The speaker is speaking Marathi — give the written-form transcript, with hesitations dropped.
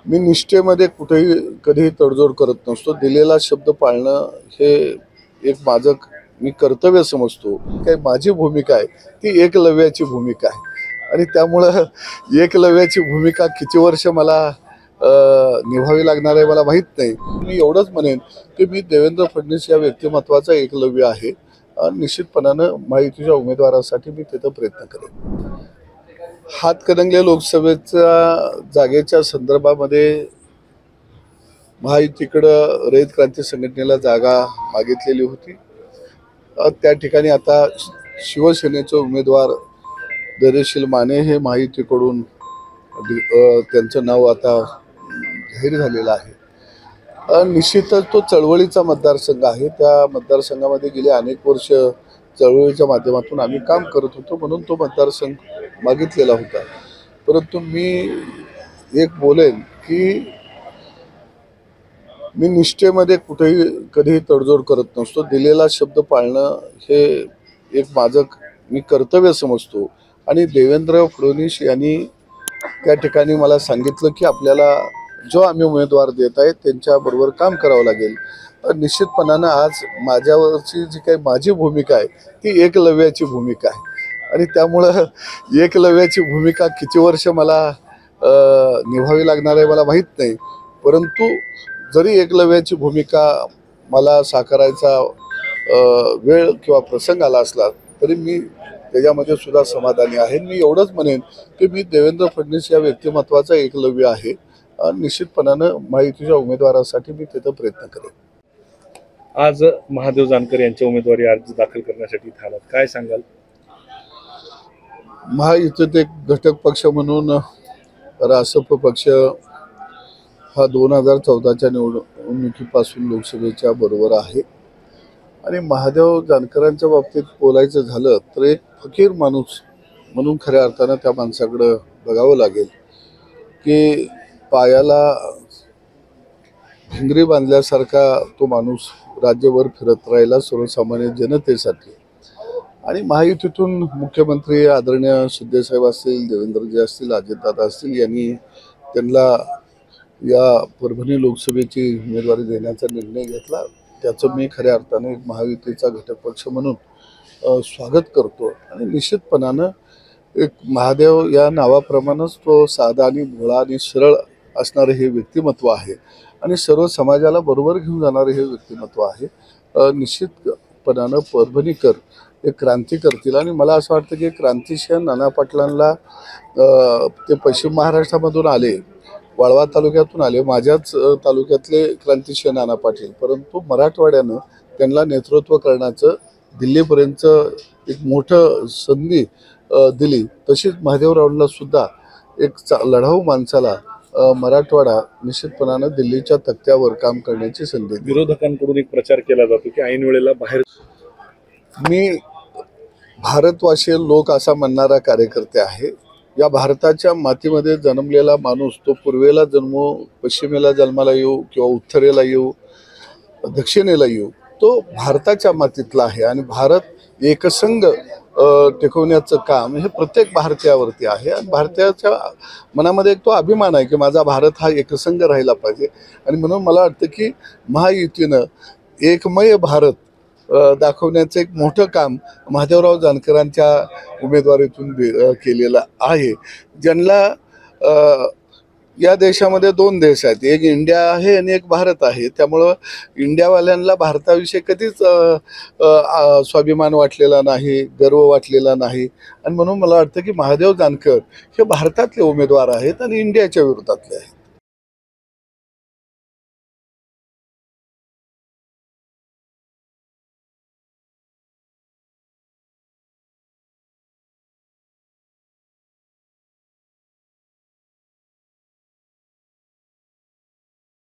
मी निष्ठेमध्ये कुठेही कधीही तडजोड करत नसतो. दिलेला शब्द पाळणं हे एक माझं मी कर्तव्य समजतो. काही माझी भूमिका आहे ती एकलव्याची भूमिका आहे आणि त्यामुळं एकलव्याची भूमिका किती वर्ष मला निभावी लागणार आहे मला माहीत नाही. मी एवढंच म्हणेन की मी देवेंद्र फडणवीस या व्यक्तिमत्वाचा एकलव्य आहे. निश्चितपणानं महायुतीच्या उमेदवारासाठी मी तिथं प्रयत्न करेन. हातकणंगले लोकसभेच्या जागेच्या संदर्भामध्ये महायुतीकडं रयत क्रांती संघटनेला जागा मागितलेली होती. त्या ठिकाणी आता शिवसेनेचे उमेदवार धैर्यशील माने हे महायुतीकडून त्यांचं नाव आता जाहीर झालेलं आहे. निश्चितच तो चळवळीचा मतदारसंघ आहे. त्या मतदारसंघामध्ये गेली अनेक वर्ष चळवळीच्या माध्यमातून आम्ही काम करत होतो, म्हणून तो मतदारसंघ मागितलेला होता. परंतु मी एक बोलेन की मी निष्ठेमध्ये कुठेही कधीही तडजोड करत नसतो. दिलेला शब्द पाळणं हे एक माझं मी कर्तव्य समजतो आणि देवेंद्र फडणवीस यांनी त्या ठिकाणी मला सांगितलं की आपल्याला जो आम्ही उमेदवार देत आहे त्यांच्याबरोबर काम करावं लागेल. निश्चितपणानं आज माझ्यावरची जी काही माझी भूमिका आहे ती एकलव्याची भूमिका आहे आणि त्यामुळं एकलव्याची भूमिका किती वर्ष मला निभावी लागणार आहे मला माहीत नाही. परंतु जरी एकलव्याची भूमिका मला साकारायचा वेळ किंवा प्रसंग आला असला तरी मी त्याच्यामध्ये सुद्धा समाधानी आहे. मी एवढंच म्हणेन की मी देवेंद्र फडणवीस या व्यक्तिमत्वाचा एकलव्य आहे. निश्चितपणानं महायुतीच्या उमेदवारासाठी मी तिथं प्रयत्न करेन. आज महादेव जानकर यांच्या उमेदवारी अर्ज दाखल करण्यासाठी इथे आलात, काय सांगाल? महायुतीत एक घटक पक्ष म्हणून रासप पक्ष हा 2014च्या निवडणुकीपासून लोकसभेच्या बरोबर आहे आणि महादेव जानकरांच्या बाबतीत बोलायचं झालं तर एक फकीर माणूस म्हणून खऱ्या अर्थानं त्या माणसाकडं बघावं लागेल की पायाला भिंगरी बांधल्यासारखा तो माणूस राज्यभर फिरत राहिला सर्वसामान्य जनतेसाठी. आणि महायुतीतून मुख्यमंत्री आदरणीय शिंदेसाहेब असतील, देवेंद्रजी असतील, अजितदादा असतील यांनी त्यांना या परभणी लोकसभेची उमेदवारी देण्याचा निर्णय घेतला. त्याचं मी खऱ्या अर्थाने महायुतीचा घटक पक्ष म्हणून स्वागत करतो. आणि निश्चितपणानं एक महादेव या नावाप्रमाणेच तो साधा आणि भोळा आणि सरळ असणारे हे व्यक्तिमत्व आहे आणि सर्व समाजाला बरोबर घेऊन जाणारे हे व्यक्तिमत्व आहे. निश्चितपणानं परभणीकर एक क्रांती करतील आणि मला असं वाटतं की क्रांतिशय नाना पाटलांना ते पश्चिम महाराष्ट्रामधून आले, वाळवा तालुक्यातून आले, माझ्याच तालुक्यातले क्रांतिशय नाना पाटील, परंतु मराठवाड्यानं त्यांना नेतृत्व करण्याचं दिल्लीपर्यंत एक मोठं संधी दिली. तशीच महादेवरावांना सुद्धा एक लढाऊ माणसाला मराठवाडा निश्चितपणानं दिल्लीच्या तख्त्यावर काम करण्याची संधी. विरोधकांकडून एक प्रचार केला जातो की ऐन वेळेला बाहेर. मी भारतवासी लोक असा म्हणणारा कार्यकर्ते आहे. या भारताच्या मातीमध्ये जन्मलेला माणूस तो पूर्वेला जन्मो, पश्चिमेला जन्माला येऊ किंवा उत्तरेला येऊ, दक्षिणेला येऊ, तो भारताच्या मातीतला आहे आणि भारत एकसंघ टिकवण्याचं काम हे प्रत्येक भारतीयावरती आहे. आणि भारतीयाच्या मनामध्ये एक तो अभिमान आहे की माझा भारत हा एकसंघ राहिला पाहिजे आणि म्हणून मला वाटतं की महायुतीनं एकमय भारत दाखवण्याचं एक मोठं काम महादेवराव जानकरांच्या उमेदवारीतून केलेलं आहे. ज्यांना या देशामध्ये 2 देश आहेत, एक इंडिया आहे आणि एक भारत आहे. त्यामुळं इंडियावाल्यांना भारताविषयी कधीच स्वाभिमान वाटलेला नाही, गर्व वाटलेला नाही आणि म्हणून मला वाटतं की महादेव जानकर हे भारतातले उमेदवार आहेत आणि इंडियाच्या विरोधातले आहेत.